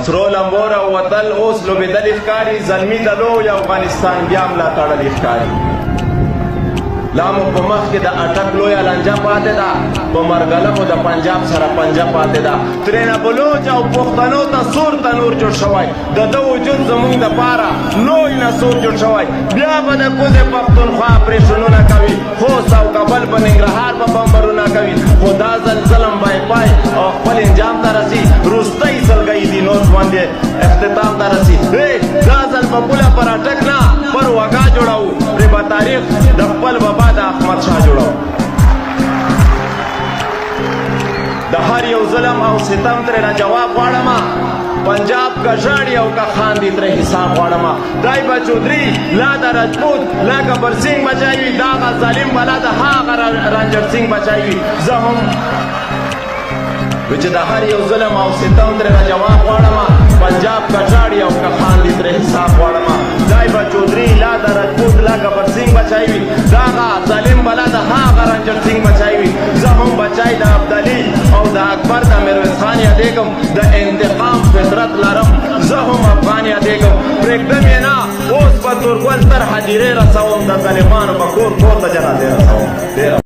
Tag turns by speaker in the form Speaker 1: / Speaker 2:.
Speaker 1: سرو لمبور او وطن اوس لوبېدلې ښکاري زلمي د لوی افغانستان بیا ملا تړلې ښکاري لا مو په مخ کې د اټک لویه لانجه پاتې ده په مرګله مو د پنجاب سره پنجه پاتې ده ترېنه بلوچ او پښتنو ته سور تنور جوړ شوی د ده وجود زموږ دپاره لوی نسور جوړ شوی بیا به د کوزې پښتونخوا اپرېشنونه کوي خوست او کابل په ننګرهار به بمبرونه کوي خو دا ځل ظلم به پای او خپل انجام ته رسي وروستی سلګۍ دي نور باندې اختتام ته رسي دا ځل به پوله پر اټک نه پر وګا جوړوو پرې به تاریخ د خپل بابا د احمد شاه جوړوو د هر یو ظلم او ستم ترېنه جواب غواړم پنجاب که ژاړي او که خاندي ترې حساب غواړم دای به چودري لا د راجپوت لا گبر سنګ بچای وي دا هغه ظالم بلا د هغه رنجر سنګ بچای وي زه هم چې د هر یو ظلم او ستم ترېنه جواب غواړم پنجاب که ژاړي او که خاندي ترې حساب غواړم دای به چودري لا د راجپوت لا گبر سنګ بچای وي دا هغه ظالم بلا د هغه رنجر سنګ بچای وي زه هم بچای د ابدالي او د اکبر د میرویس خان یادېږم د انتقام فطرت لرم زه هم افغان یادېږم پرېږدم یې نه اوس به تورګل تر حجرې رسوم د ظالمانو به کور کور ته جنازې رسوم